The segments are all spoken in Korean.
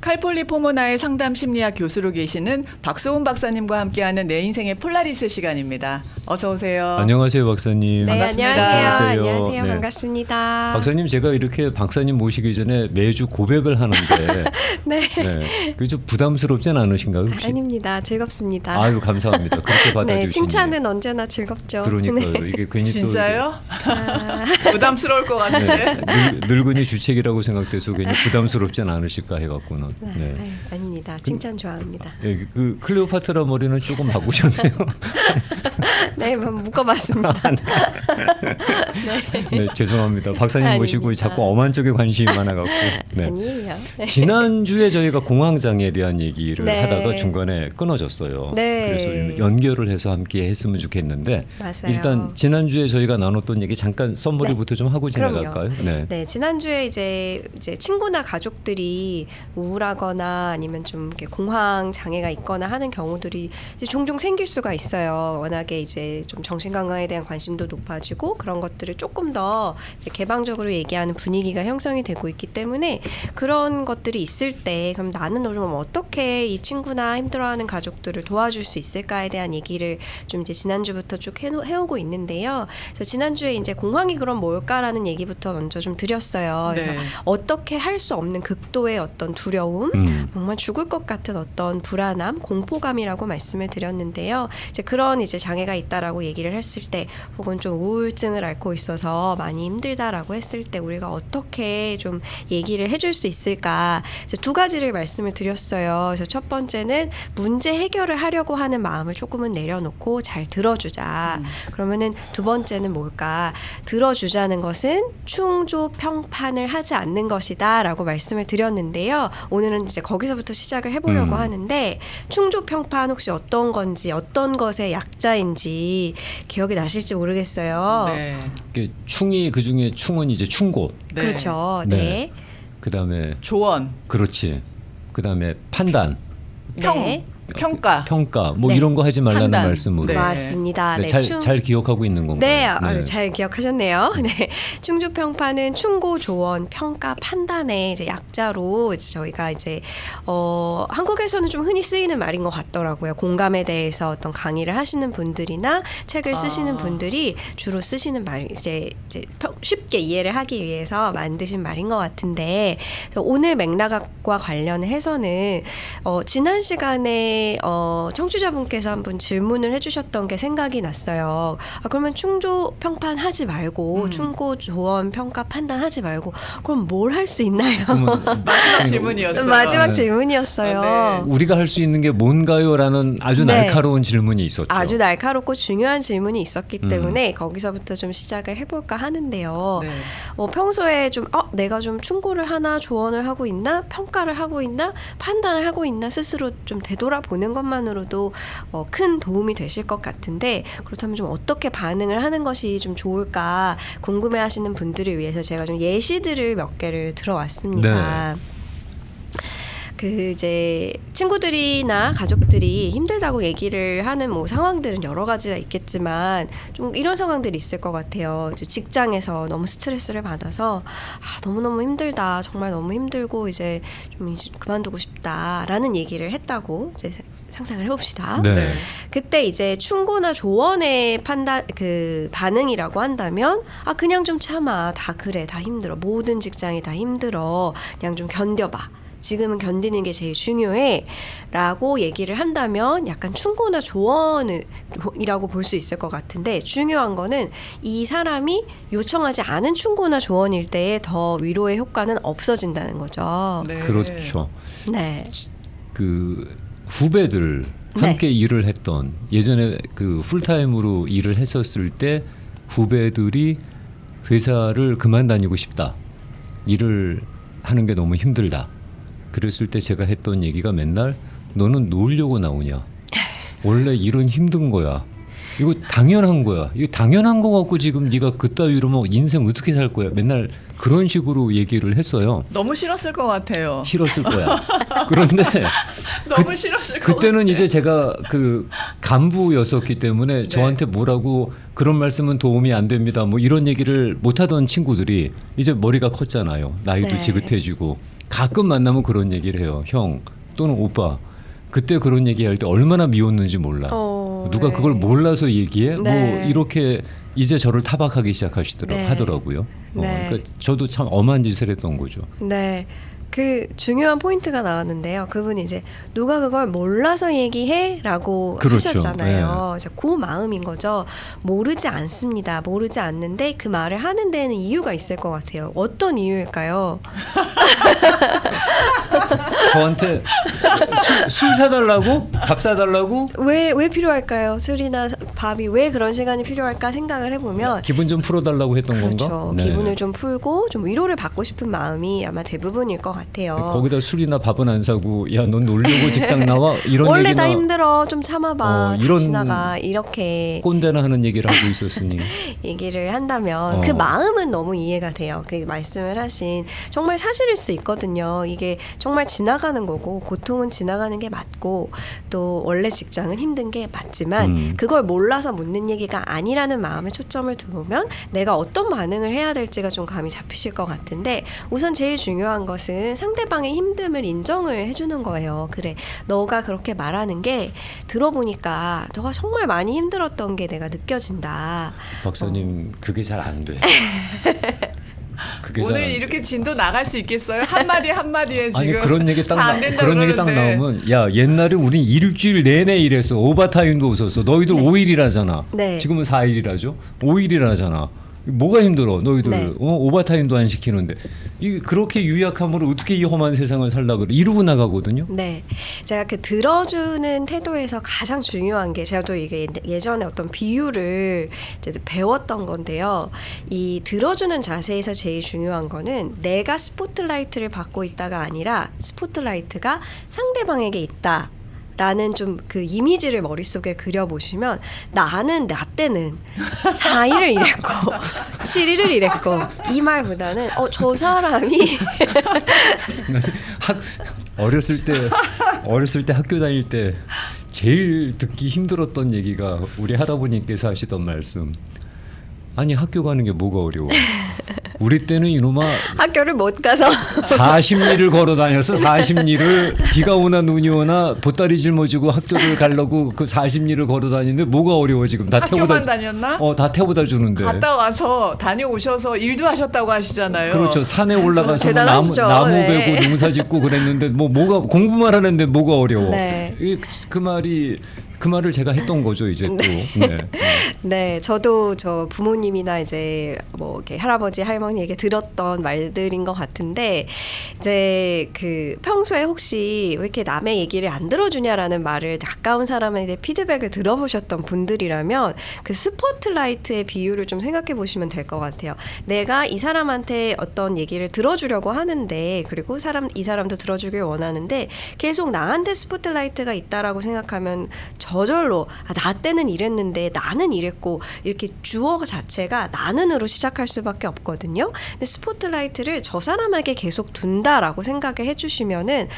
칼폴리포모나의 상담 심리학 교수로 계시는 박소은 박사님과 함께하는 내 인생의 폴라리스 시간입니다. 어서 오세요. 안녕하세요, 박사님. 네, 반갑습니다. 안녕하세요. 안녕하세요. 안녕하세요. 네. 반갑습니다. 박사님, 제가 이렇게 박사님 모시기 전에 매주 고백을 하는데 네. 그게 좀 부담스럽진 않으신가요, 혹시? 아닙니다. 즐겁습니다. 아유, 감사합니다. 그렇게 받아주시니. 네, 칭찬은 언제나 즐겁죠. 그러니까요. 네. 이게 괜히 진짜요? 아, 부담스러울 것 또 같은데. 늙은이 주책이라고 생각돼서 괜히 부담스럽진 않으실까 해갖고는. 네. 아유, 아닙니다. 칭찬 좋아합니다. 네, 그 클레오파트라 머리는 조금 바꾸셨네요. 네, 한번 묶어봤습니다. 네, 죄송합니다. 박사님 모시고 아닙니다. 자꾸 엄한 쪽에 관심이 많아갖고. 네. 아니에요. 네. 지난주에 저희가 공황장애에 대한 얘기를 네. 하다가 중간에 끊어졌어요. 네. 그래서 좀 연결을 해서 함께 했으면 좋겠는데 맞아요. 일단 지난주에 저희가 나눴던 얘기 잠깐 썸머리부터 좀 하고 그럼요. 지나갈까요? 네. 네, 지난주에 이제 친구나 가족들이 우울하거나 아니면 좀 이렇게 공황 장애가 있거나 하는 경우들이 이제 종종 생길 수가 있어요. 워낙에 이제 좀 정신 건강에 대한 관심도 높아지고 그런 것들을 조금 더 이제 개방적으로 얘기하는 분위기가 형성이 되고 있기 때문에 그런 것들이 있을 때 그럼 나는 좀 어떻게 이 친구나 힘들어하는 가족들을 도와줄 수 있을까에 대한 얘기를 좀 이제 지난주부터 쭉 해오고 있는데요. 그래서 지난주에 이제 공황이 그럼 뭘까라는 얘기부터 먼저 좀 드렸어요. 그래서 네. 어떻게 할 수 없는 극도의 어떤 두려움, 정말 죽을 것 같은 어떤 불안함, 공포감이라고 말씀을 드렸는데요. 이제 그런 이제 장애가 있다라고 얘기를 했을 때, 혹은 좀 우울증을 앓고 있어서 많이 힘들다라고 했을 때 우리가 어떻게 좀 얘기를 해줄 수 있을까? 이제 두 가지를 말씀을 드렸어요. 그래서 첫 번째는 문제 해결을 하려고 하는 마음을 조금은 내려놓고 잘 들어주자. 그러면은 두 번째는 뭘까? 들어주자는 것은 충조 평판을 하지 않는 것이다라고 말씀을 드렸는데요. 오늘은 이제 거기서부터 시작을 해보려고 하는데, 충조 평판 혹시 어떤 건지, 어떤 것의 약자인지 기억이 나실지 모르겠어요. 네. 이게 충이 그 중에 충은 이제 충고. 네. 그렇죠. 네. 네. 그다음에 조언, 그렇지. 그다음에 판단, 네. 평가. 평가 뭐 네. 이런 거 하지 말라는 판단. 말씀으로. 네. 맞습니다. 네, 네. 잘 기억하고 있는 건가요? 네, 아유, 잘 기억하셨네요. 네, 충조 평판은 충고, 조언, 평가, 판단의 이제 약자로 이제 저희가 이제 한국에서는 좀 흔히 쓰이는 말인 것 같더라고요. 공감에 대해서 어떤 강의를 하시는 분들이나 책을 쓰시는 분들이 주로 쓰시는 말, 이제 쉽게 이해를 하기 위해서 만드신 말인 것 같은데, 그래서 오늘 맥락과 관련해서는 지난 시간에 청취자분께서 한번 질문을 해주셨던 게 생각이 났어요. 그러면 충조 평판 하지 말고 충고, 조언, 평가, 판단 하지 말고 그럼 뭘 할 수 있나요? 마지막 질문이었어요. 마지막 네. 질문이었어요. 네. 우리가 할 수 있는 게 뭔가요?라는 아주 네. 날카로운 질문이 있었죠. 아주 날카롭고 중요한 질문이 있었기 때문에 거기서부터 좀 시작을 해볼까 하는데요. 네. 평소에 좀 내가 좀 충고를 하나, 조언을 하고 있나, 평가를 하고 있나, 판단을 하고 있나 스스로 좀 되돌아보는 것만으로도 큰 도움이 되실 것 같은데, 그렇다면 좀 어떻게 반응을 하는 것이 좀 좋을까 궁금해하시는 분들을 위해서 제가 좀 예시들을 몇 개를 들어왔습니다. 그 이제 친구들이나 가족들이 힘들다고 얘기를 하는 뭐 상황들은 여러 가지가 있겠지만 좀 이런 상황들이 있을 것 같아요. 직장에서 너무 스트레스를 받아서 너무너무 힘들다, 정말 너무 힘들고 이제 좀 그만두고 싶다라는 얘기를 했다고 이제 상상을 해봅시다. 네. 그때 이제 충고나 조언의 반응이라고 한다면 그냥 좀 참아, 다 그래, 다 힘들어, 모든 직장이 다 힘들어, 그냥 좀 견뎌봐, 지금은 견디는 게 제일 중요해 라고 얘기를 한다면 약간 충고나 조언이라고 볼 수 있을 것 같은데, 중요한 거는 이 사람이 요청하지 않은 충고나 조언일 때에 더 위로의 효과는 없어진다는 거죠. 네. 그렇죠. 네. 그 후배들 함께 일을 했던, 예전에 그 풀타임으로 일을 했었을 때 후배들이 회사를 그만 다니고 싶다, 일을 하는 게 너무 힘들다, 그랬을 때 제가 했던 얘기가 맨날 너는 놀려고 나오냐, 원래 일은 힘든 거야, 이거 당연한 거야, 이거 당연한 거 갖고 지금 네가 그따위로 뭐 인생 어떻게 살 거야, 맨날 그런 식으로 얘기를 했어요. 너무 싫었을 것 같아요. 싫었을 거야. 그런데 너무 싫었을 것 그때는 같아요. 이제 제가 그 간부였었기 때문에 네. 저한테 뭐라고 그런 말씀은 도움이 안 됩니다, 뭐 이런 얘기를 못하던 친구들이 이제 머리가 컸잖아요. 나이도 네. 지긋해지고 가끔 만나면 그런 얘기를 해요. 형 또는 오빠. 그때 그런 얘기할 때 얼마나 미웠는지 몰라. 누가 네. 그걸 몰라서 얘기해? 네. 뭐 이렇게 이제 저를 타박하기 네. 하더라고요. 네. 그러니까 저도 참 엄한 짓을 했던 거죠. 네. 그 중요한 포인트가 나왔는데요. 그분이 이제 누가 그걸 몰라서 얘기해라고 그렇죠. 하셨잖아요. 이제 그 마음인 거죠. 모르지 않습니다. 모르지 않는데 그 말을 하는 데에는 이유가 있을 것 같아요. 어떤 이유일까요? 저한테 술 사달라고? 밥 사달라고? 왜 필요할까요? 술이나 밥이 왜 그런 시간이 필요할까 생각을 해보면 기분 좀 풀어달라고 했던 그렇죠. 건가? 네. 기분을 좀 풀고 좀 위로를 받고 싶은 마음이 아마 대부분일 것 같아요. 거기다 술이나 밥은 안 사고 야 넌 놀려고 직장 나와 이런 원래 얘기나 다 힘들어 좀 참아봐 이런 다 지나가 이렇게 꼰대나 하는 얘기를 하고 있었으니 얘기를 한다면 그 마음은 너무 이해가 돼요. 그 말씀을 하신 정말 사실일 수 있거든요. 이게 정말 지나가는 거고 고통은 지나가는 게 맞고 또 원래 직장은 힘든 게 맞지만 그걸 몰라서 묻는 얘기가 아니라는 마음에 초점을 두면 내가 어떤 반응을 해야 될지가 좀 감이 잡히실 것 같은데 우선 제일 중요한 것은 상대방의 힘듦을 인정을 해주는 거예요. 그래, 너가 그렇게 말하는 게 들어보니까 너가 정말 많이 힘들었던 게 내가 느껴진다. 박사님 그게 잘 안 돼. 그게 오늘 잘 안 돼. 이렇게 진도 나갈 수 있겠어요? 한마디 한마디에 지금 아니 그런 얘기 딱 다안 된다고 그런 얘기 딱 그러는데. 나오면 야 옛날에 우린 일주일 내내 일했어 오버타임도 없었어 너희들 5일이라잖아 네. 지금은 4일이라죠 5일이라잖아 뭐가 힘들어 너희들 네. 오버타임도 안 시키는데 이 그렇게 유약함으로 어떻게 이 험한 세상을 살라 그래 이러고 나가거든요. 네, 제가 그 들어주는 태도에서 가장 중요한 게 제가 또 이게 예전에 어떤 비유를 이제 배웠던 건데요. 이 들어주는 자세에서 제일 중요한 거는 내가 스포트라이트를 받고 있다가 아니라 스포트라이트가 상대방에게 있다. 라는 좀 그 이미지를 머릿속에 그려보시면 나는 나 때는 4일을 일했고 7일을 일했고 이 말보다는 저 사람이 어렸을 때 학교 다닐 때 제일 듣기 힘들었던 얘기가 우리 할아버님께서 하시던 말씀. 아니 학교 가는 게 뭐가 어려워. 우리 때는 이놈아 학교를 못 가서 40리를 걸어 다녔어. 40리를 비가 오나 눈이 오나 보따리 짊어지고 학교를 가려고 그 40리를 걸어 다니는데 뭐가 어려워 지금 다 학교만 태워다 다녔나? 다 태워다 주는데. 갔다 와서 다녀오셔서 일도 하셨다고 하시잖아요. 그렇죠. 산에 올라가서 뭐 대단하시죠. 나무 네. 베고 농사 짓고 그랬는데 뭐가 공부만 하는데 뭐가 어려워. 네. 그 말을 제가 했던 거죠 이제 또. 네. 네, 저도 저 부모님이나 이제 뭐 이렇게 할아버지 할머니에게 들었던 말들인 것 같은데 이제 그 평소에 혹시 왜 이렇게 남의 얘기를 안 들어주냐라는 말을 가까운 사람에게 피드백을 들어보셨던 분들이라면 그 스포트라이트의 비유를 좀 생각해 보시면 될 것 같아요. 내가 이 사람한테 어떤 얘기를 들어주려고 하는데 그리고 이 사람도 들어주길 원하는데 계속 나한테 스포트라이트가 있다라고 생각하면 저절로 나 때는 이랬는데 나는 이랬고 이렇게 주어 자체가 나는으로 시작할 수밖에 없거든요. 근데 스포트라이트를 저 사람에게 계속 둔다라고 생각을 해주시면은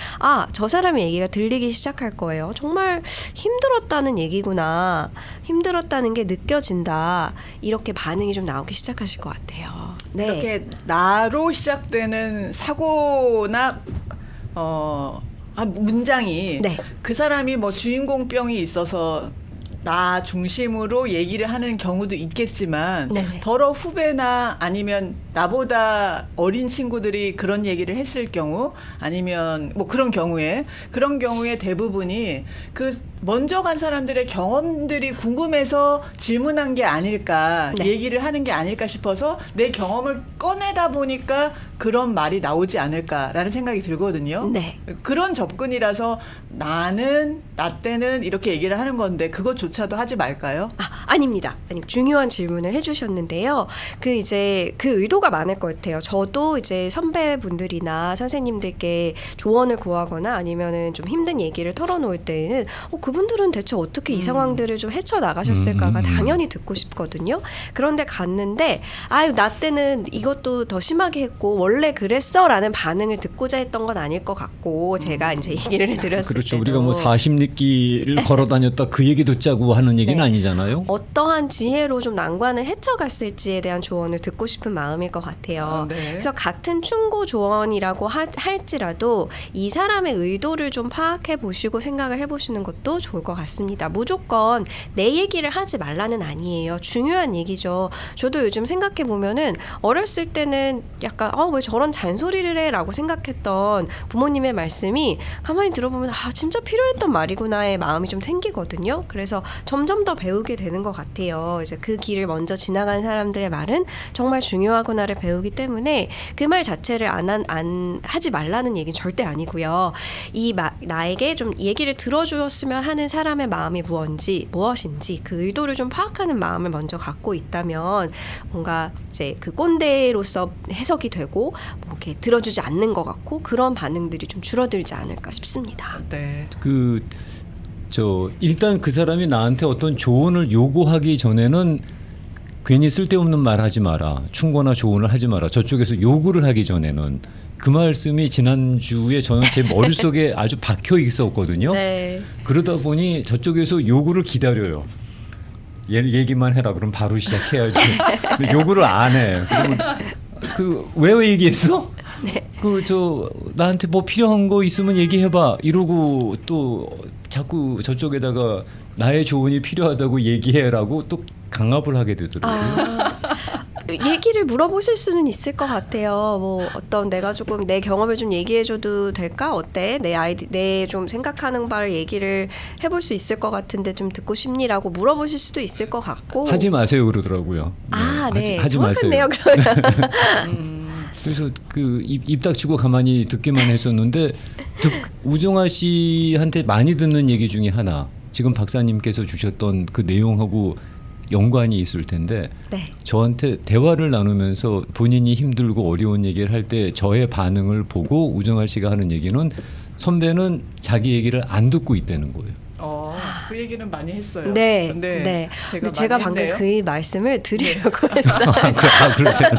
저 사람의 얘기가 들리기 시작할 거예요. 정말 힘들었다는 얘기구나. 힘들었다는 게 느껴진다. 이렇게 반응이 좀 나오기 시작하실 것 같아요. 네. 이렇게 나로 시작되는 사고나 문장이 네. 그 사람이 뭐 주인공병이 있어서 나 중심으로 얘기를 하는 경우도 있겠지만 네네. 더러 후배나 아니면 나보다 어린 친구들이 그런 얘기를 했을 경우 아니면 뭐 그런 경우에 대부분이 그 먼저 간 사람들의 경험들이 궁금해서 질문한 게 아닐까 네. 얘기를 하는 게 아닐까 싶어서 내 경험을 꺼내다 보니까 그런 말이 나오지 않을까라는 생각이 들거든요. 네. 그런 접근이라서 나 때는 이렇게 얘기를 하는 건데 그것조차도 하지 말까요? 아닙니다. 중요한 질문을 해주셨는데요. 그 의도가 많을 것 같아요. 저도 이제 선배분들이나 선생님들께 조언을 구하거나 아니면은 좀 힘든 얘기를 털어놓을 때에는 그분들은 대체 어떻게 이 상황들을 좀 헤쳐나가셨을까가 당연히 듣고 싶거든요. 그런데 갔는데 나 때는 이것도 더 심하게 했고 원래 그랬어라는 반응을 듣고자 했던 건 아닐 것 같고 제가 이제 얘기를 해드렸을 그렇죠. 때도 우리가 뭐 40리길을 걸어 다녔다 그 얘기 듣자고 하는 얘기는 네. 아니잖아요. 어떠한 지혜로 좀 난관을 헤쳐갔을지에 대한 조언을 듣고 싶은 마음일 것 같아요. 네. 그래서 같은 충고 조언이라고 할지라도 이 사람의 의도를 좀 파악해 보시고 생각을 해보시는 것도 좋을 것 같습니다. 무조건 내 얘기를 하지 말라는 아니에요. 중요한 얘기죠. 저도 요즘 생각해 보면은 어렸을 때는 약간 왜 저런 잔소리를 해라고 생각했던 부모님의 말씀이 가만히 들어보면 진짜 필요했던 말이구나의 마음이 좀 생기거든요. 그래서 점점 더 배우게 되는 것 같아요. 이제 그 길을 먼저 지나간 사람들의 말은 정말 중요하구나를 배우기 때문에 그 말 자체를 안 하지 말라는 얘기는 절대 아니고요. 나에게 좀 얘기를 들어주었으면 하는 사람의 마음이 무엇인지 그 의도를 좀 파악하는 마음을 먼저 갖고 있다면 뭔가 이제 그 꼰대로서 해석이 되고 뭐 이렇게 들어주지 않는 것 같고 그런 반응들이 좀 줄어들지 않을까 싶습니다. 네. 일단 그 사람이 나한테 어떤 조언을 요구하기 전에는 괜히 쓸데없는 말 하지 마라. 충고나 조언을 하지 마라. 저쪽에서 요구를 하기 전에는 그 말씀이 지난주에 저는 제 머릿속에 아주 박혀 있었거든요. 네. 그러다 보니 저쪽에서 요구를 기다려요. 얘기만 해라. 그럼 바로 시작해야지. 근데 요구를 안 해. 그러면 왜 얘기했어? 네. 나한테 뭐 필요한 거 있으면 얘기해봐. 이러고 또 자꾸 저쪽에다가 나의 조언이 필요하다고 얘기해라고 또 강압을 하게 되더라고요. 얘기를 물어보실 수는 있을 것 같아요. 뭐 어떤 내가 조금 내 경험을 좀 얘기해줘도 될까? 어때? 내 좀 생각하는 바를 얘기를 해볼 수 있을 것 같은데 좀 듣고 싶니라고 물어보실 수도 있을 것 같고. 하지 마세요 그러더라고요. 네. 하지 마세요. 정확한데요, 그러면. 그래서 입 닥치고 가만히 듣기만 했었는데 우정아 씨한테 많이 듣는 얘기 중에 하나. 지금 박사님께서 주셨던 그 내용하고 연관이 있을 텐데 네. 저한테 대화를 나누면서 본인이 힘들고 어려운 얘기를 할 때 저의 반응을 보고 우정아 씨가 하는 얘기는 선배는 자기 얘기를 안 듣고 있다는 거예요. 그 얘기는 많이 했어요. 네. 근데 네. 제가 많이 방금 했네요. 그 말씀을 드리려고 했어요. 그러세요?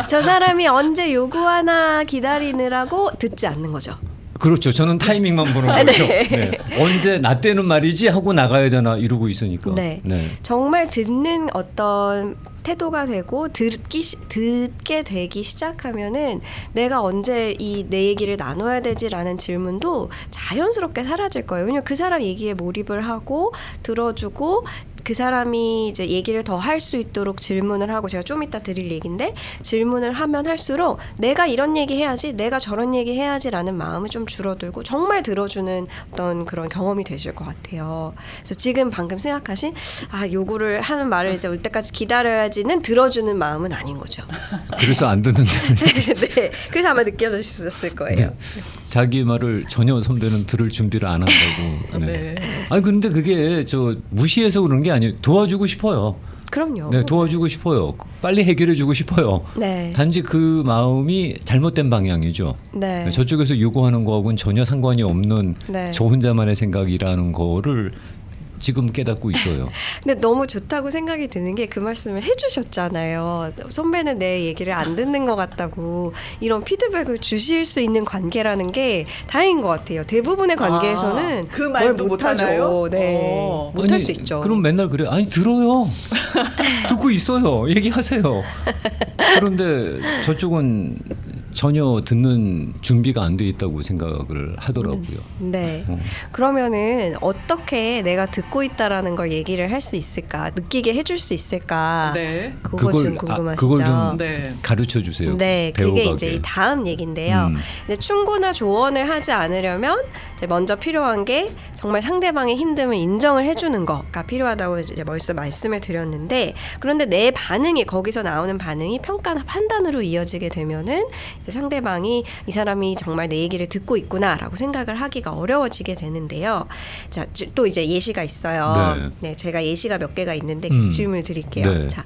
저 사람이 언제 요구하나 기다리느라고 듣지 않는 거죠. 그렇죠. 저는 타이밍만 보는 거죠. 네. 언제 나 때는 말이지 하고 나가야 되나 이러고 있으니까. 네. 정말 듣는 어떤 태도가 되고 듣게 되기 시작하면은 내가 언제 내 얘기를 나눠야 되지라는 질문도 자연스럽게 사라질 거예요. 왜냐면 그 사람 얘기에 몰입을 하고 들어주고 그 사람이 이제 얘기를 더 할 수 있도록 질문을 하고 제가 좀 이따 드릴 얘기인데 질문을 하면 할수록 내가 이런 얘기 해야지 내가 저런 얘기 해야지라는 마음이 좀 줄어들고 정말 들어주는 어떤 그런 경험이 되실 것 같아요. 그래서 지금 방금 생각하신 요구를 하는 말을 이제 올 때까지 기다려야지는 들어주는 마음은 아닌 거죠. 그래서 안 듣는다. 네, 그래서 아마 느껴졌을 거예요. 네. 자기 말을 전혀 선배는 들을 준비를 안 한다고. 네. 아니 근데 그게 무시해서 그런 게 아니에요. 도와주고 싶어요. 그럼요. 네, 도와주고 싶어요. 빨리 해결해주고 싶어요. 네. 단지 그 마음이 잘못된 방향이죠. 네. 저쪽에서 요구하는 거하고는 전혀 상관이 없는 네. 저 혼자만의 생각이라는 거를 지금 깨닫고 있어요. 근데 너무 좋다고 생각이 드는 게 그 말씀을 해주셨잖아요. 선배는 내 얘기를 안 듣는 것 같다고 이런 피드백을 주실 수 있는 관계라는 게 다행인 것 같아요. 대부분의 관계에서는 그 말도 못하나요? 네, 못할 수 있죠. 그럼 맨날 그래. 아니 들어요. 듣고 있어요. 얘기하세요. 그런데 저쪽은 전혀 듣는 준비가 안 돼 있다고 생각을 하더라고요. 네. 그러면은 어떻게 내가 듣고 있다라는 걸 얘기를 할 수 있을까? 느끼게 해줄 수 있을까? 네. 그거 좀 궁금하시죠? 그걸 좀 네. 가르쳐 주세요. 네, 배워가게. 그게 이제 이 다음 얘기인데요. 이제 충고나 조언을 하지 않으려면 이제 먼저 필요한 게 정말 상대방의 힘듦을 인정을 해주는 거가 필요하다고 이제 벌써 말씀을 드렸는데, 그런데 내 반응이 거기서 나오는 반응이 평가나 판단으로 이어지게 되면은 이제 상대방이 이 사람이 정말 내 얘기를 듣고 있구나라고 생각을 하기가 어려워지게 되는데요. 자, 또 이제 예시가 있어요. 네, 제가 예시가 몇 개가 있는데 계속 질문을 드릴게요. 네. 자.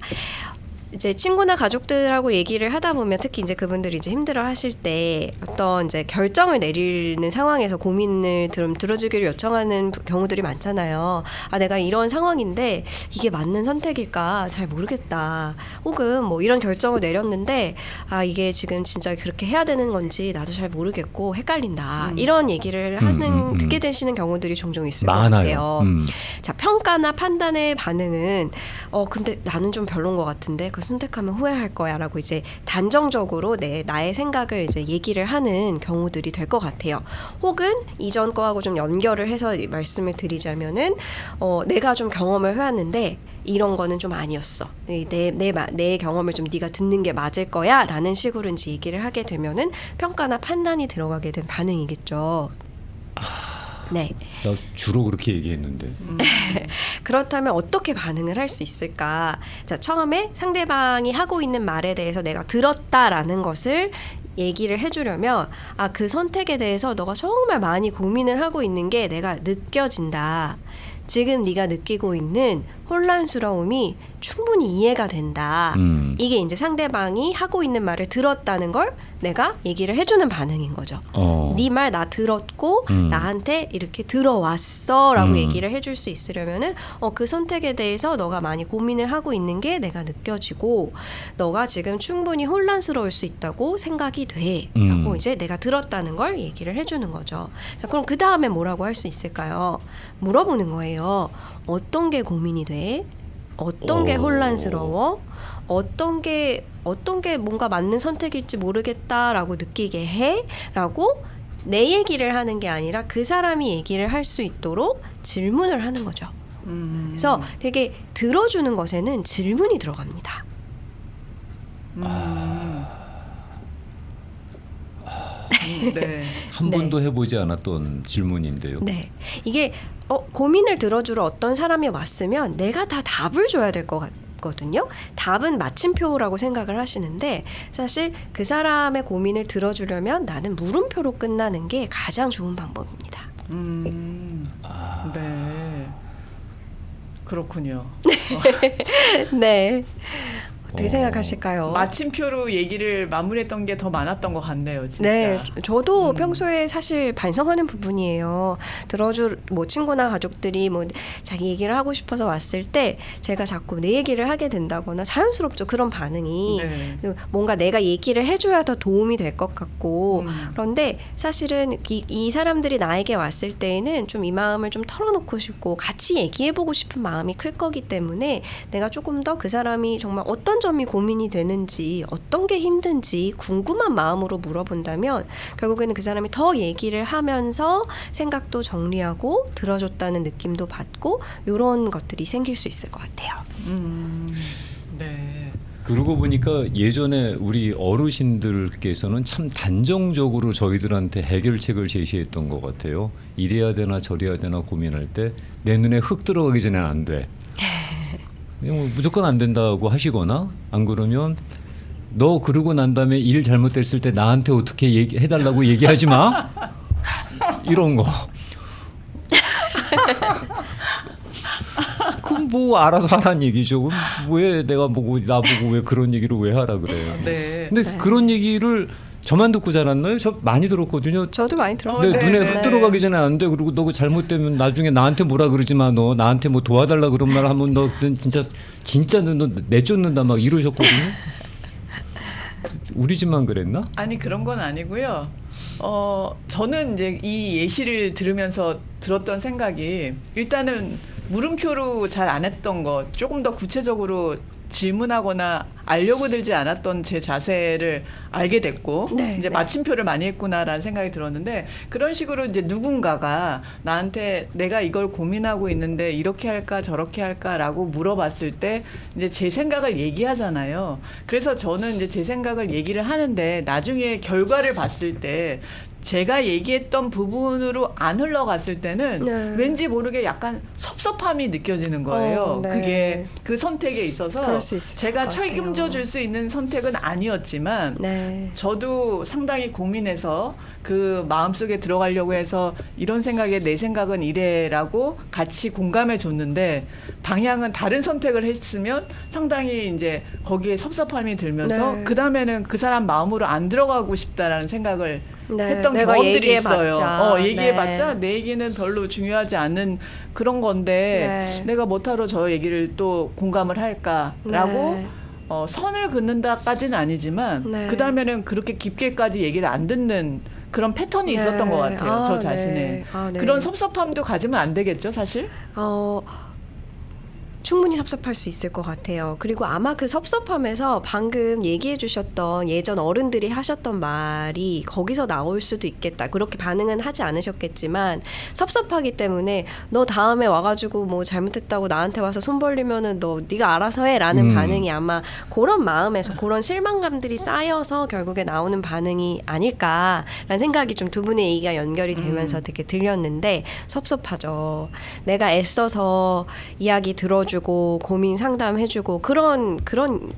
이제 친구나 가족들하고 얘기를 하다 보면 특히 이제 그분들이 이제 힘들어하실 때 어떤 이제 결정을 내리는 상황에서 고민을 들어주기를 요청하는 경우들이 많잖아요. 아, 내가 이런 상황인데 이게 맞는 선택일까 잘 모르겠다. 혹은 뭐 이런 결정을 내렸는데 아, 이게 지금 진짜 그렇게 해야 되는 건지 나도 잘 모르겠고 헷갈린다. 이런 얘기를 듣게 되시는 경우들이 종종 있을 것 같아요. 자, 평가나 판단의 반응은 근데 나는 좀 별론 것 같은데 그 선택하면 후회할 거야 라고 이제 단정적으로 나의 생각을 이제 얘기를 하는 경우들이 될 것 같아요. 혹은 이전 거하고 좀 연결을 해서 말씀을 드리자면은 내가 좀 경험을 해왔는데 이런 거는 좀 아니었어. 내 경험을 좀 네가 듣는 게 맞을 거야 라는 식으로 이제 얘기를 하게 되면은 평가나 판단이 들어가게 된 반응이겠죠. 네. 나 주로 그렇게 얘기했는데. 그렇다면 어떻게 반응을 할 수 있을까? 자, 처음에 상대방이 하고 있는 말에 대해서 내가 들었다라는 것을 얘기를 해주려면 그 선택에 대해서 너가 정말 많이 고민을 하고 있는 게 내가 느껴진다. 지금 네가 느끼고 있는 혼란스러움이 충분히 이해가 된다. 이게 이제 상대방이 하고 있는 말을 들었다는 걸 내가 얘기를 해주는 반응인 거죠. 네 말 나 들었고 나한테 이렇게 들어왔어 라고 얘기를 해줄 수 있으려면은 그 선택에 대해서 너가 많이 고민을 하고 있는 게 내가 느껴지고 너가 지금 충분히 혼란스러울 수 있다고 생각이 돼 라고 이제 내가 들었다는 걸 얘기를 해주는 거죠. 자, 그럼 그 다음에 뭐라고 할 수 있을까요? 물어보는 거예요. 어떤 게 고민이 돼? 어떤 게 혼란스러워? 어떤 게 뭔가 맞는 선택일지 모르겠다라고 느끼게 해? 라고 내 얘기를 하는 게 아니라 그 사람이 얘기를 할 수 있도록 질문을 하는 거죠. 그래서 되게 들어주는 것에는 질문이 들어갑니다. 네. 한 번도 해보지 않았던 질문인데요. 네, 이게 고민을 들어주러 어떤 사람이 왔으면 내가 다 답을 줘야 될 것 같거든요. 답은 마침표라고 생각을 하시는데 사실 그 사람의 고민을 들어주려면 나는 물음표로 끝나는 게 가장 좋은 방법입니다. 네. 그렇군요. 네. 어떻게 생각하실까요? 마침표로 얘기를 마무리했던 게 더 많았던 것 같네요, 진짜. 네, 저도 평소에 사실 반성하는 부분이에요. 뭐 친구나 가족들이 뭐 자기 얘기를 하고 싶어서 왔을 때 제가 자꾸 내 얘기를 하게 된다거나 자연스럽죠, 그런 반응이. 네. 뭔가 내가 얘기를 해줘야 더 도움이 될 것 같고 그런데 사실은 이 사람들이 나에게 왔을 때에는 좀 이 마음을 좀 털어놓고 싶고 같이 얘기해보고 싶은 마음이 클 거기 때문에 내가 조금 더 그 사람이 정말 어떤 점이 고민이 되는지 어떤 게 힘든지 궁금한 마음으로 물어본다면 결국에는 그 사람이 더 얘기를 하면서 생각도 정리하고 들어줬다는 느낌도 받고 이런 것들이 생길 수 있을 것 같아요. 네. 그러고 보니까 예전에 우리 어르신들께서는 참 단정적으로 저희들한테 해결책을 제시했던 것 같아요. 이래야 되나 저래야 되나 고민할 때 내 눈에 흙 들어가기 전에 안 돼. 그냥 뭐 무조건 안 된다고 하시거나 안 그러면 너 그러고 난 다음에 일 잘못됐을 때 나한테 어떻게 해달라고 얘기하지 마. 이런 거. 그럼 뭐 알아서 하라는 얘기죠. 왜 내가 나보고 왜 그런 얘기를 왜 하라 그래요. 네. 근데 그런 얘기를 저만 듣고 자랐나요? 저 많이 들었거든요. 저도 많이 들었어요. 내 눈에 흙 들어가기 전에 안 돼. 그리고 너 잘못되면 나중에 나한테 뭐라 그러지 마. 너 나한테 뭐 도와달라 그런 말 하면 너 진짜 너 내쫓는다 막 이러셨거든요. 우리 집만 그랬나? 아니 그런 건 아니고요. 저는 이제 이 예시를 들으면서 들었던 생각이 일단은 물음표로 잘 안 했던 거 조금 더 구체적으로 질문하거나 알려고 들지 않았던 제 자세를 알게 됐고 이제 마침표를 많이 했구나라는 생각이 들었는데 그런 식으로 이제 누군가가 나한테 내가 이걸 고민하고 있는데 이렇게 할까 저렇게 할까라고 물어봤을 때 이제 제 생각을 얘기하잖아요. 그래서 저는 이제 제 생각을 얘기를 하는데 나중에 결과를 봤을 때 제가 얘기했던 부분으로 안 흘러갔을 때는 네. 왠지 모르게 약간 섭섭함이 느껴지는 거예요. 네. 그게 그 선택에 있어서 그럴 수 있을 제가 것 같아요. 책임져 줄 수 있는 선택은 아니었지만 네. 저도 상당히 고민해서 그 마음속에 들어가려고 해서 이런 생각에 내 생각은 이래라고 같이 공감해 줬는데 방향은 다른 선택을 했으면 상당히 이제 거기에 섭섭함이 들면서 네. 그 다음에는 그 사람 마음으로 안 들어가고 싶다라는 생각을 네. 했던 내가 경험들이 얘기해봤자. 있어요. 얘기해봤자 네. 내 얘기는 별로 중요하지 않은 그런 건데 네. 내가 뭐하러 저 얘기를 또 공감을 할까라고 네. 선을 긋는다까지는 아니지만 네. 그 다음에는 그렇게 깊게까지 얘기를 안 듣는 그런 패턴이 네. 있었던 것 같아요. 아, 저 자신에. 네. 아, 네. 그런 섭섭함도 가지면 안 되겠죠, 사실? 충분히 섭섭할 수 있을 것 같아요. 그리고 아마 그 섭섭함에서 방금 얘기해 주셨던 예전 어른들이 하셨던 말이 거기서 나올 수도 있겠다. 그렇게 반응은 하지 않으셨겠지만 섭섭하기 때문에 너 다음에 와가지고 뭐 잘못했다고 나한테 와서 손 벌리면은 너 네가 알아서 해라는 반응이 아마 그런 마음에서 그런 실망감들이 쌓여서 결국에 나오는 반응이 아닐까라는 생각이 좀 두 분의 얘기가 연결이 되면서 되게 들렸는데 섭섭하죠. 내가 애써서 이야기 들어주고 고민 상담해주고 그런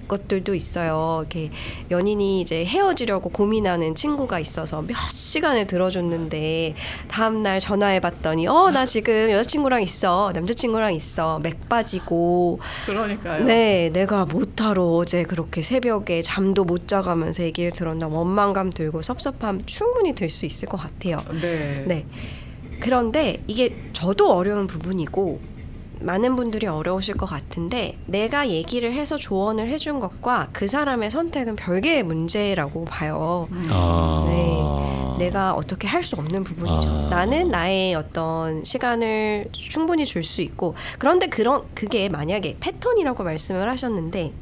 것들도 있어요. 이렇게 연인이 이제 헤어지려고 고민하는 친구가 있어서 몇 시간을 들어줬는데 다음 날 전화해봤더니 나 지금 여자친구랑 있어, 남자친구랑 있어, 맥 빠지고. 그러니까요. 네, 내가 못하러 어제 그렇게 새벽에 잠도 못 자가면서 얘기를 들었나 원망감 들고 섭섭함 충분히 들 수 있을 것 같아요. 네. 네. 그런데 이게 저도 어려운 부분이고 많은 분들이 어려우실 것 같은데 내가 얘기를 해서 조언을 해준 것과 그 사람의 선택은 별개의 문제라고 봐요. 네. 내가 어떻게 할 수 없는 부분이죠. 나는 나의 어떤 시간을 충분히 줄 수 있고 그런데 그게 만약에 패턴이라고 말씀을 하셨는데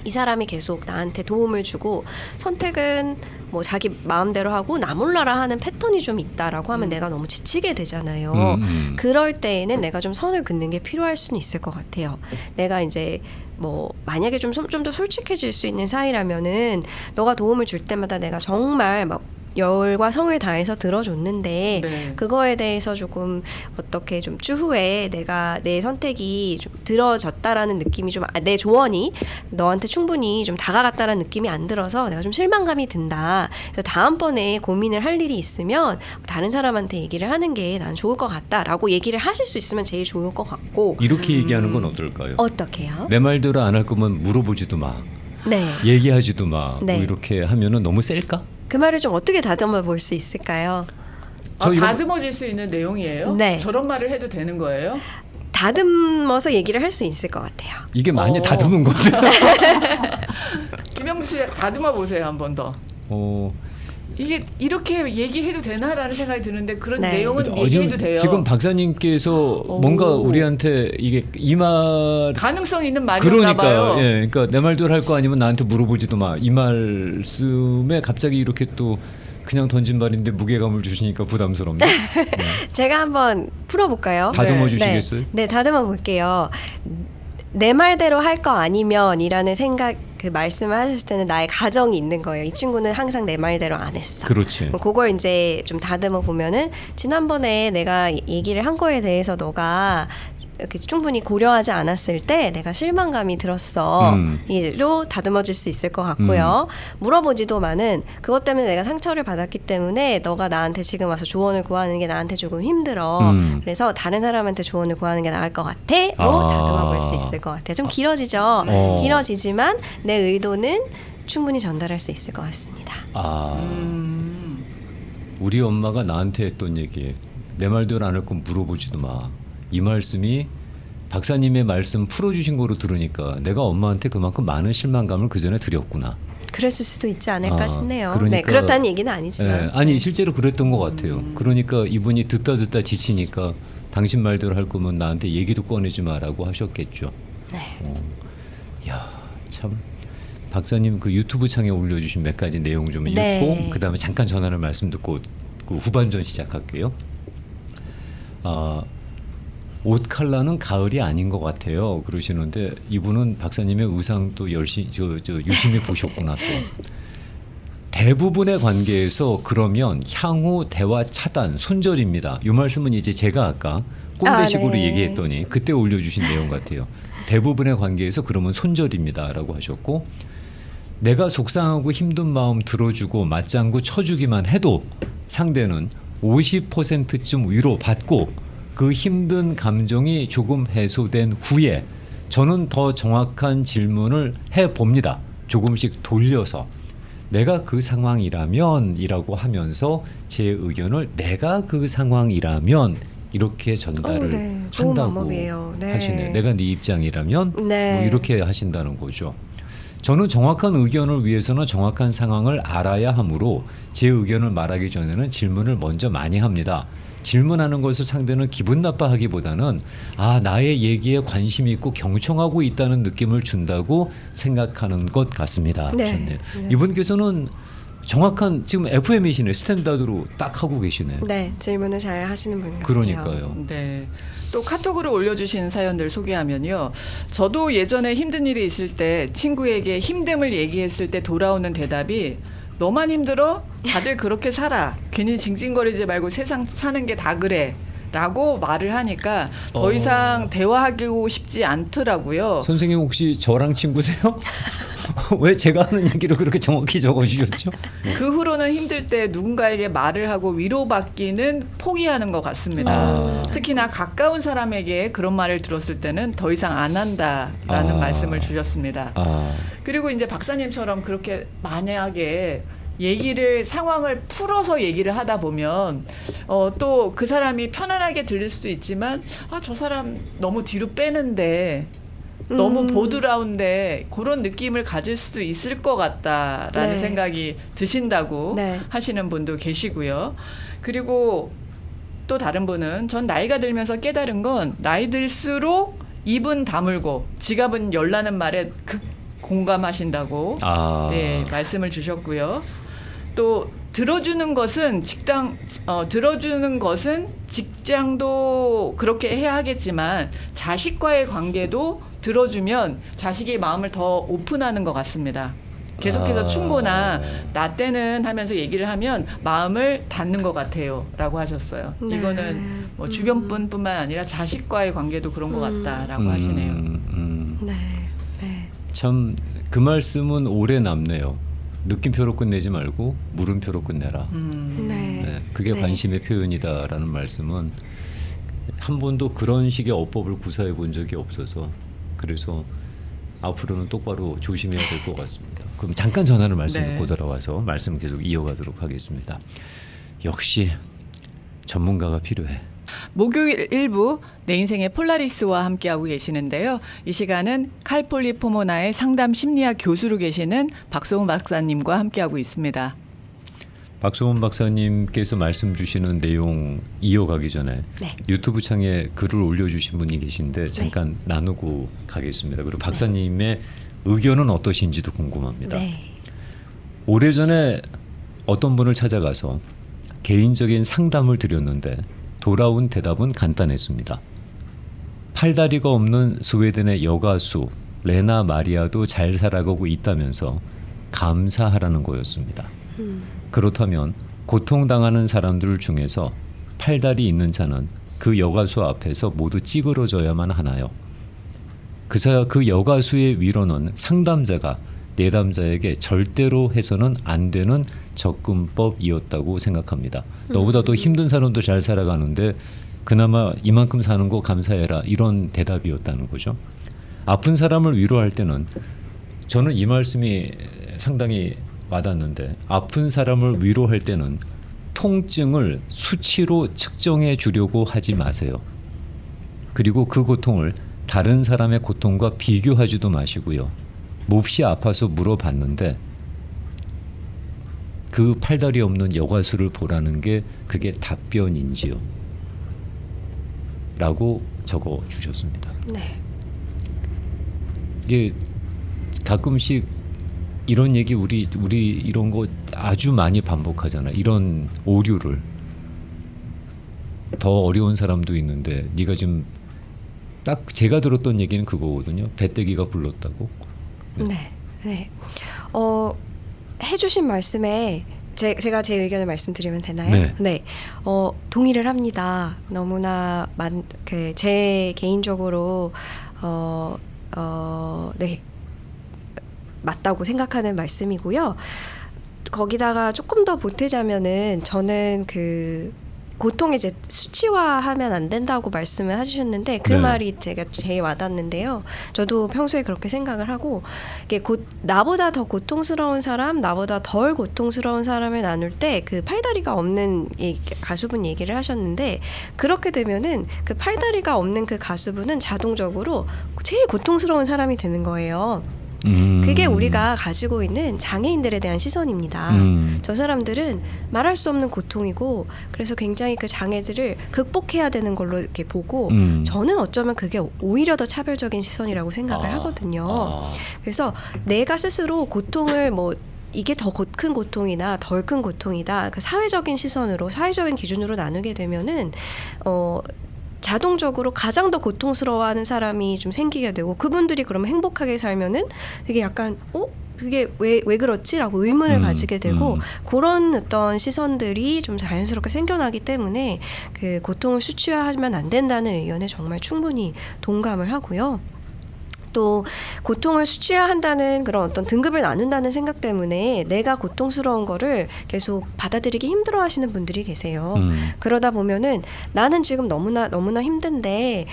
이 사람이 계속 나한테 도움을 주고 선택은 뭐 자기 마음대로 하고 나 몰라라 하는 패턴이 좀 있다라고 하면 내가 너무 지치게 되잖아요. 그럴 때에는 내가 좀 선을 긋는 게 필요할 수는 있을 것 같아요. 내가 이제 뭐 만약에 좀 더 솔직해질 수 있는 사이라면은 너가 도움을 줄 때마다 내가 정말 막 열과 성을 다해서 들어줬는데 네. 그거에 대해서 조금 어떻게 좀 추후에 내가 내 선택이 좀 들어졌다라는 느낌이 좀 내 조언이 너한테 충분히 좀 다가갔다라는 느낌이 안 들어서 내가 좀 실망감이 든다. 그래서 다음번에 고민을 할 일이 있으면 다른 사람한테 얘기를 하는 게 난 좋을 것 같다라고 얘기를 하실 수 있으면 제일 좋을 것 같고. 이렇게 얘기하는 건 어떨까요? 어떻게요? 내 말대로 안 할 거면 물어보지도 마. 네. 얘기하지도 마. 네. 뭐 이렇게 하면은 너무 셀까? 그 말을 좀 어떻게 다듬어 볼 수 있을까요? 저 이런- 다듬어질 수 있는 내용이에요? 네. 저런 말을 해도 되는 거예요? 다듬어서 얘기를 할 수 있을 것 같아요. 이게 많이 어. 다듬은 건데. 김영주 씨 다듬어 보세요, 한 번 더. 이게 이렇게 얘기해도 되나라는 생각이 드는데 그런 네. 내용은 얘기해도 돼요. 지금 박사님께서 오. 뭔가 우리한테 이게 이 말 가능성 있는 말인가 그러니까 봐요. 예, 그러니까 내 말대로 할 거 아니면 나한테 물어보지도 마. 이 말씀에 갑자기 이렇게 또 그냥 던진 말인데 무게감을 주시니까 부담스럽네. 제가 한번 풀어볼까요? 다듬어 네. 주시겠어요? 네, 다듬어 볼게요. 내 말대로 할 거 아니면이라는 생각 그 말씀을 하셨을 때는 나의 가정이 있는 거예요. 이 친구는 항상 내 말대로 안 했어. 그렇지. 그걸 이제 좀 다듬어 보면은 지난번에 내가 얘기를 한 거에 대해서 너가 이렇게 충분히 고려하지 않았을 때 내가 실망감이 들었어. 이로 다듬어질 수 있을 것 같고요. 물어보지도만은 그것 때문에 내가 상처를 받았기 때문에 너가 나한테 지금 와서 조언을 구하는 게 나한테 조금 힘들어. 그래서 다른 사람한테 조언을 구하는 게 나을 것 같아.로 다듬어 볼 수 있을 것 같아요. 좀 길어지죠. 길어지지만 내 의도는 충분히 전달할 수 있을 것 같습니다. 우리 엄마가 나한테 했던 얘기. 내 말대로 안 할 건 물어보지도 마. 이 말씀이 박사님의 말씀 풀어주신 거로 들으니까 내가 엄마한테 그만큼 많은 실망감을 그 전에 드렸구나. 그랬을 수도 있지 않을까 싶네요. 그러니까, 네, 그렇다는 얘기는 아니지만. 예, 아니 실제로 그랬던 것 같아요. 그러니까 이분이 듣다 지치니까 당신 말대로 할 거면 나한테 얘기도 꺼내지 마라고 하셨겠죠. 네. 야, 참 박사님 그 유튜브 창에 올려주신 몇 가지 내용 좀 읽고 네. 그다음에 잠깐 전하는 말씀 듣고 그 후반전 시작할게요. 옷 컬러는 가을이 아닌 것 같아요. 그러시는데 이분은 박사님의 의상도 유심히 보셨구나 또. 대부분의 관계에서 그러면 향후 대화 차단, 손절입니다. 이 말씀은 이제 제가 아까 꼰대식으로 네. 얘기했더니 그때 올려주신 내용 같아요. 대부분의 관계에서 그러면 손절입니다라고 하셨고, 내가 속상하고 힘든 마음 들어주고 맞장구 쳐주기만 해도 상대는 50%쯤 위로받고 그 힘든 감정이 조금 해소된 후에 저는 더 정확한 질문을 해봅니다. 조금씩 돌려서 내가 그 상황이라면 이라고 하면서 제 의견을 내가 그 상황이라면 이렇게 전달을 네. 좋은 한다고 방법이에요. 네. 하시네요. 내가 네 입장이라면 네. 뭐 이렇게 하신다는 거죠. 저는 정확한 의견을 위해서는 정확한 상황을 알아야 하므로 제 의견을 말하기 전에는 질문을 먼저 많이 합니다. 질문하는 것을 상대는 기분 나빠하기보다는 나의 얘기에 관심이 있고 경청하고 있다는 느낌을 준다고 생각하는 것 같습니다. 네. 하셨네요. 네. 이분께서는 정확한 지금 FM이시네. 스탠다드로 딱 하고 계시네. 네, 질문을 잘 하시는 분 같아요. 그러니까요. 네. 또 카톡으로 올려주신 사연들 소개하면요. 저도 예전에 힘든 일이 있을 때 친구에게 힘듦을 얘기했을 때 돌아오는 대답이 너만 힘들어? 다들 그렇게 살아. 괜히 징징거리지 말고 세상 사는 게 다 그래. 라고 말을 하니까 더 이상 대화하고 싶지 않더라고요. 선생님 혹시 저랑 친구세요? 왜 제가 하는 얘기를 그렇게 정확히 적어주셨죠? 그 후로는 힘들 때 누군가에게 말을 하고 위로받기는 포기하는 것 같습니다. 특히나 가까운 사람에게 그런 말을 들었을 때는 더 이상 안 한다라는 말씀을 주셨습니다. 그리고 이제 박사님처럼 그렇게 만약에 상황을 풀어서 얘기를 하다 보면 또 그 사람이 편안하게 들릴 수도 있지만 저 사람 너무 뒤로 빼는데 너무 보드라운데 그런 느낌을 가질 수도 있을 것 같다라는 네. 생각이 드신다고 네. 하시는 분도 계시고요. 그리고 또 다른 분은 전 나이가 들면서 깨달은 건 나이 들수록 입은 다물고 지갑은 열라는 말에 극 공감하신다고 네, 말씀을 주셨고요. 또 들어주는 것은 직장도 그렇게 해야 하겠지만 자식과의 관계도 들어주면 자식이 마음을 더 오픈하는 것 같습니다. 계속해서 충고나 나 때는 하면서 얘기를 하면 마음을 닫는 것 같아요 라고 하셨어요. 네. 이거는 뭐 주변 분뿐만 아니라 자식과의 관계도 그런 것 같다라고 하시네요. 네. 네. 참 그 말씀은 오래 남네요. 느낌표로 끝내지 말고 물음표로 끝내라. 네. 네, 그게 네. 관심의 표현이다라는 말씀은 한 번도 그런 식의 어법을 구사해 본 적이 없어서 그래서 앞으로는 똑바로 조심해야 될 것 같습니다. 그럼 잠깐 전하는 말씀 듣고 돌아와서 말씀 계속 이어가도록 하겠습니다. 역시 전문가가 필요해. 목요일 1부 내 인생의 폴라리스와 함께하고 계시는데요. 이 시간은 칼폴리포모나의 상담 심리학 교수로 계시는 박소은 박사님과 함께하고 있습니다. 박소은 박사님께서 말씀 주시는 내용 이어가기 전에 네. 유튜브 창에 글을 올려주신 분이 계신데 잠깐 나누고 가겠습니다. 그리고 박사님의 의견은 어떠신지도 궁금합니다. 네. 오래전에 어떤 분을 찾아가서 개인적인 상담을 드렸는데 돌아온 대답은 간단했습니다. 팔다리가 없는 스웨덴의 여가수 레나 마리아도 잘 살아가고 있다면서 감사하라는 거였습니다. 그렇다면 고통당하는 사람들 중에서 팔다리 있는 자는 그 여가수 앞에서 모두 찌그러져야만 하나요? 그 여가수의 위로는 상담자가 내담자에게 절대로 해서는 안 되는 접근법이었다고 생각합니다. 너보다 더 힘든 사람도 잘 살아가는데 그나마 이만큼 사는 거 감사해라 이런 대답이었다는 거죠. 아픈 사람을 위로할 때는 저는 이 말씀이 상당히 와닿는데 아픈 사람을 위로할 때는 통증을 수치로 측정해 주려고 하지 마세요. 그리고 그 고통을 다른 사람의 고통과 비교하지도 마시고요. 몹시 아파서 물어봤는데 그 팔다리 없는 여가수를 보라는 게 그게 답변인지요? 라고 적어 주셨습니다. 네. 이게 가끔씩 이런 얘기 우리 이런 거 아주 많이 반복하잖아. 이런 오류를. 더 어려운 사람도 있는데 네가 지금 딱 제가 들었던 얘기는 그거거든요. 배때기가 불렀다고. 네. 네. 해주신 말씀에 제가 제 의견을 말씀드리면 되나요? 네. 동의를 합니다. 너무나 제 개인적으로 네, 맞다고 생각하는 말씀이고요. 거기다가 조금 더 보태자면은 저는 그 고통을 이제 수치화하면 안 된다고 말씀을 해주셨는데 그 네. 말이 제가 제일 와닿는데요. 저도 평소에 그렇게 생각을 하고 이게 나보다 더 고통스러운 사람, 나보다 덜 고통스러운 사람을 나눌 때 그 팔다리가 없는 가수분 얘기를 하셨는데 그렇게 되면은 그 팔다리가 없는 그 가수분은 자동적으로 제일 고통스러운 사람이 되는 거예요. 그게 우리가 가지고 있는 장애인들에 대한 시선입니다. 저 사람들은 말할 수 없는 고통이고 그래서 굉장히 그 장애들을 극복해야 되는 걸로 이렇게 보고 저는 어쩌면 그게 오히려 더 차별적인 시선이라고 생각을 하거든요. 그래서 내가 스스로 고통을 이게 더 큰 고통이나 덜 큰 고통이다. 그 사회적인 시선으로 사회적인 기준으로 나누게 되면은 자동적으로 가장 더 고통스러워하는 사람이 좀 생기게 되고 그분들이 그러면 행복하게 살면은 되게 약간 그게 왜 그렇지라고 의문을 가지게 되고 그런 어떤 시선들이 좀 자연스럽게 생겨나기 때문에 그 고통을 수치화하면 안 된다는 의견에 정말 충분히 동감을 하고요. 또 고통을 수치화한다는 그런 어떤 등급을 나눈다는 생각 때문에 내가 고통스러운 거를 계속 받아들이기 힘들어하시는 분들이 계세요. 그러다 보면은 나는 지금 너무나 힘든데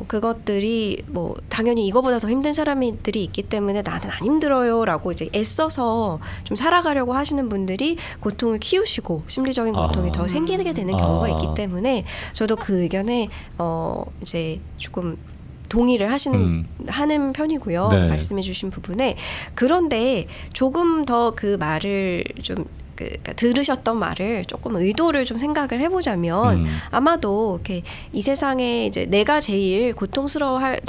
그것들이 당연히 이거보다 더 힘든 사람들이 있기 때문에 나는 안 힘들어요라고 이제 애써서 좀 살아가려고 하시는 분들이 고통을 키우시고 심리적인 고통이 더 생기게 되는 경우가 있기 때문에 저도 그 의견에 이제 조금 동의를 하는 편이고요. 네. 말씀해주신 부분에 그런데 조금 더 그 말을 좀 그러니까 들으셨던 말을 조금 의도를 좀 생각을 해보자면 아마도 이렇게 이 세상에 이제 내가 제일 고통스러워할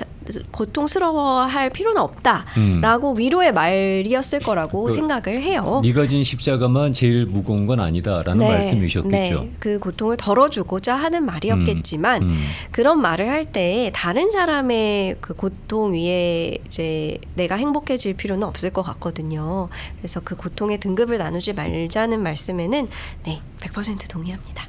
필요는 없다라고 위로의 말이었을 거라고 생각을 해요. 네가 진 십자가만 제일 무거운 건 아니다라는 말씀이셨겠죠. 네, 그 고통을 덜어주고자 하는 말이었겠지만 그런 말을 할 때 다른 사람의 그 고통 위에 이제 내가 행복해질 필요는 없을 것 같거든요. 그래서 그 고통의 등급을 나누지 말자는 말씀에는 100% 동의합니다.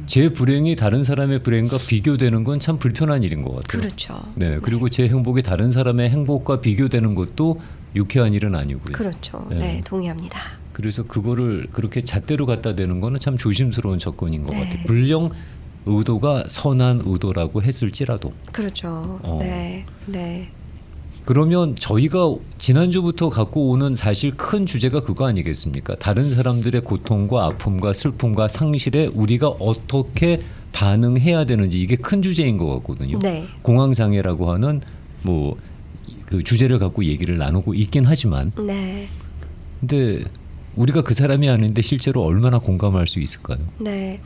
제 불행이 다른 사람의 불행과 비교되는 건 참 불편한 일인 것 같아요. 그렇죠. 네, 그리고 제 행복이 다른 사람의 행복과 비교되는 것도 유쾌한 일은 아니고요. 그렇죠. 네. 네, 동의합니다. 그래서 그거를 그렇게 잣대로 갖다 대는 거는 참 조심스러운 접근인 것 네. 같아요. 불령 의도가 선한 의도라고 했을지라도. 그렇죠. 네. 그러면 저희가 지난주부터 갖고 오는 사실 큰 주제가 그거 아니겠습니까? 다른 사람들의 고통과 아픔과 슬픔과 상실에 우리가 어떻게 반응해야 되는지 이게 큰 주제인 것 같거든요. 네. 공황장애라고 하는 그 주제를 갖고 얘기를 나누고 있긴 하지만 네. 근데 우리가 그 사람이 아닌데 실제로 얼마나 공감할 수 있을까요? 네.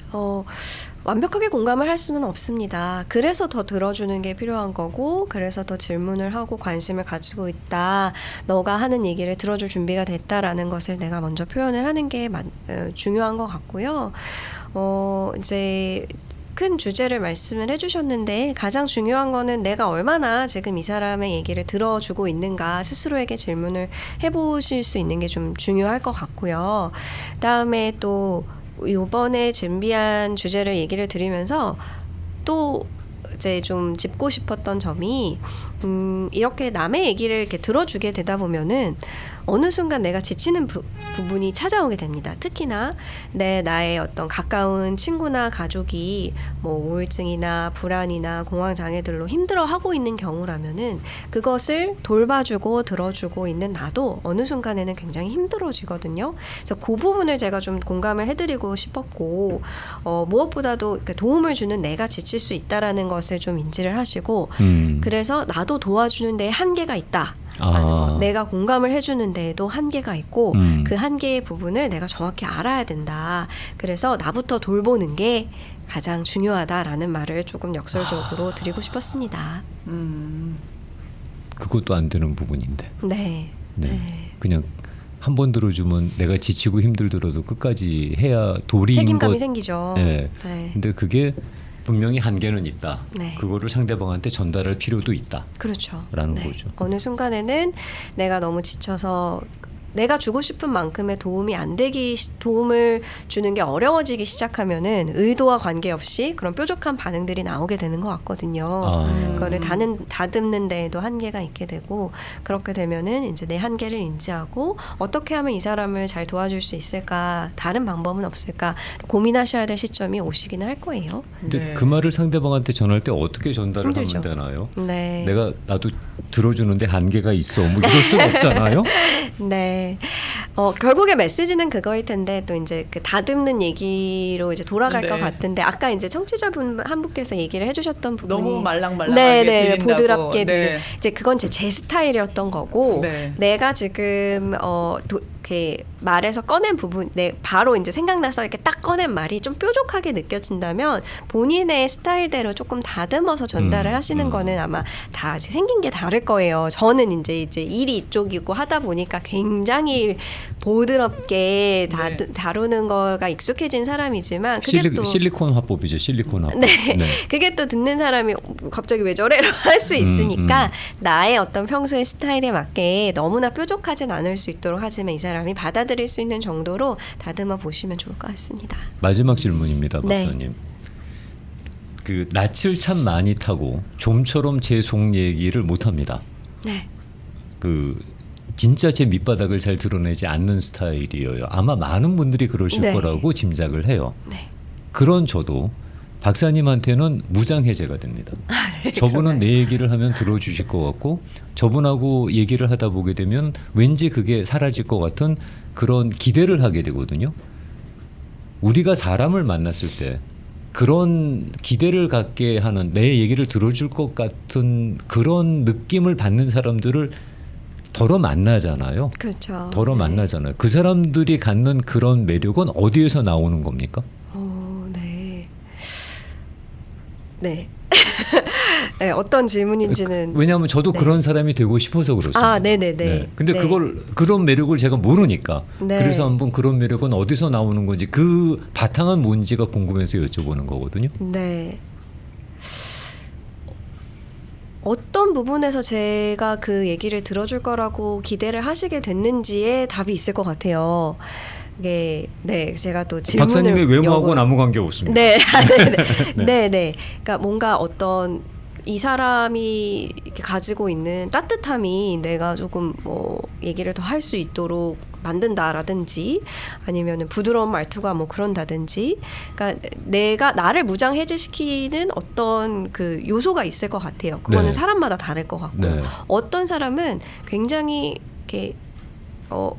완벽하게 공감을 할 수는 없습니다. 그래서 더 들어주는 게 필요한 거고 그래서 더 질문을 하고 관심을 가지고 있다. 너가 하는 얘기를 들어줄 준비가 됐다라는 것을 내가 먼저 표현을 하는 게 중요한 것 같고요. 이제 큰 주제를 말씀을 해주셨는데 가장 중요한 거는 내가 얼마나 지금 이 사람의 얘기를 들어주고 있는가 스스로에게 질문을 해보실 수 있는 게 좀 중요할 것 같고요. 그다음에 또 이번에 준비한 주제를 얘기를 드리면서 또 이제 좀 짚고 싶었던 점이 이렇게 남의 얘기를 이렇게 들어주게 되다 보면은 어느 순간 내가 지치는 부분이 찾아오게 됩니다. 특히나 나의 어떤 가까운 친구나 가족이 우울증이나 불안이나 공황장애들로 힘들어하고 있는 경우라면은 그것을 돌봐주고 들어주고 있는 나도 어느 순간에는 굉장히 힘들어지거든요. 그래서 그 부분을 제가 좀 공감을 해드리고 싶었고 무엇보다도 도움을 주는 내가 지칠 수 있다라는 것을 좀 인지를 하시고 그래서 나도 도와주는 데에 한계가 있다. 내가 공감을 해주는 데에도 한계가 있고 그 한계의 부분을 내가 정확히 알아야 된다. 그래서 나부터 돌보는 게 가장 중요하다라는 말을 조금 역설적으로 드리고 싶었습니다. 그것도 안 되는 부분인데. 네. 그냥 한 번 들어주면 내가 지치고 힘들더라도 끝까지 해야 도리인 책임감이 생기죠. 네. 네. 근데 그게 분명히 한계는 있다. 네. 그거를 상대방한테 전달할 필요도 있다. 그렇죠. 라는 거죠. 어느 순간에는 내가 너무 지쳐서 내가 주고 싶은 만큼의 도움을 주는 게 어려워지기 시작하면은 의도와 관계없이 그런 뾰족한 반응들이 나오게 되는 것 같거든요. 그거를 다듬는 데에도 한계가 있게 되고 그렇게 되면은 이제 내 한계를 인지하고 어떻게 하면 이 사람을 잘 도와줄 수 있을까, 다른 방법은 없을까 고민하셔야 될 시점이 오시기는 할 거예요. 근데 네. 그 말을 상대방한테 전할 때 어떻게 전달을 힘들죠. 하면 되나요? 네. 나도 들어주는데 한계가 있어. 뭐 이럴 수는 없잖아요. 네. 결국에 메시지는 그거일 텐데 또 이제 그 다듬는 얘기로 이제 돌아갈 네. 것 같은데 아까 이제 청취자분 한 분께서 얘기를 해주셨던 부분이 너무 말랑말랑하게 네네 들린다고. 보드랍게 네. 들리는 이제 그건 제 스타일이었던 거고 네. 내가 지금 이렇게 말에서 꺼낸 부분, 바로 이제 생각나서 이렇게 딱 꺼낸 말이 좀 뾰족하게 느껴진다면 본인의 스타일대로 조금 다듬어서 전달을 하시는 거는 아마 다 생긴 게 다를 거예요. 저는 이제 일이 이쪽이고 하다 보니까 굉장히 보드럽게 네. 다루는 거가 익숙해진 사람이지만 그게 또 실리콘 화법이죠. 실리콘 화법. 네. 그게 또 듣는 사람이 갑자기 왜 저래로 할 수 있으니까 나의 어떤 평소의 스타일에 맞게 너무나 뾰족하진 않을 수 있도록 하지만 이 사람이 받아들일 수 있는 정도로 다듬어 보시면 좋을 것 같습니다. 마지막 질문입니다, 네. 박사님. 그 낯을 참 많이 타고 좀처럼 제 속 얘기를 못 합니다. 네. 그 진짜 제 밑바닥을 잘 드러내지 않는 스타일이에요. 아마 많은 분들이 그러실 네. 거라고 짐작을 해요. 네. 그런 저도 박사님한테는 무장해제가 됩니다. 저분은 내 얘기를 하면 들어주실 것 같고 저분하고 얘기를 하다 보게 되면 왠지 그게 사라질 것 같은 그런 기대를 하게 되거든요. 우리가 사람을 만났을 때 그런 기대를 갖게 하는 내 얘기를 들어줄 것 같은 그런 느낌을 받는 사람들을 덜어 만나잖아요. 그렇죠. 덜어 네. 만나잖아요. 그 사람들이 갖는 그런 매력은 어디에서 나오는 겁니까? 네. 네. 네, 어떤 질문인지는 왜냐하면 저도 네. 그런 사람이 되고 싶어서 그렇습니다. 네네네. 근데 네. 그런 매력을 제가 모르니까 네. 그래서 한번 그런 매력은 어디서 나오는 건지 그 바탕은 뭔지가 궁금해서 여쭤보는 거거든요. 네. 어떤 부분에서 제가 그 얘기를 들어줄 거라고 기대를 하시게 됐는지에 답이 있을 것 같아요. 이게 제가 또 질문을 박사님의 외모하고는 아무 관계 없습니다. 네, 네. 네. 그러니까 뭔가 어떤 이 사람이 이렇게 가지고 있는 따뜻함이 내가 조금 뭐 얘기를 더 할 수 있도록 만든다라든지 아니면은 부드러운 말투가 뭐 그런다든지, 그러니까 내가 나를 무장해제시키는 어떤 그 요소가 있을 것 같아요. 그거는 네. 사람마다 다를 것 같고 네. 어떤 사람은 굉장히 이렇게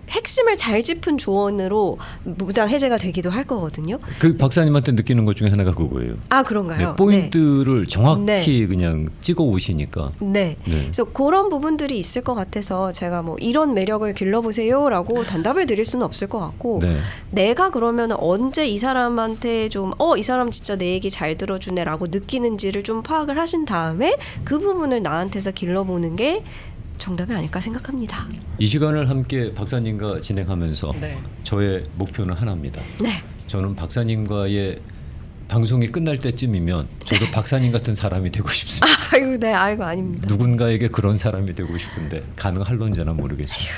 핵심을 잘 짚은 조언으로 무장 해제가 되기도 할 거거든요. 그 박사님한테 느끼는 것 중에 하나가 그거예요. 아, 그런가요? 네, 포인트를 정확히 네. 그냥 찍어 오시니까. 네. 네. 그래서 그런 부분들이 있을 것 같아서 제가 뭐 이런 매력을 길러보세요라고 단답을 드릴 수는 없을 것 같고 네. 내가 그러면 언제 이 사람한테 좀 이 사람 진짜 내 얘기 잘 들어주네라고 느끼는지를 좀 파악을 하신 다음에 그 부분을 나한테서 길러보는 게 정답이 아닐까 생각합니다. 이 시간을 함께 박사님과 진행하면서 네. 저의 목표는 하나입니다. 네. 저는 박사님과의 방송이 끝날 때쯤이면 저도 박사님 같은 사람이 되고 싶습니다. 아이고 아닙니다. 누군가에게 그런 사람이 되고 싶은데 가능할런지는 모르겠습니다.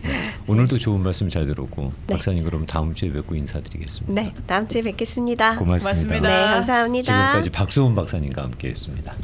네. 오늘도 좋은 말씀 잘 들었고 네. 박사님 그럼 다음 주에 뵙고 인사드리겠습니다. 네, 다음 주에 뵙겠습니다. 고맙습니다. 고맙습니다. 네, 감사합니다. 지금까지 박수훈 박사님과 함께했습니다.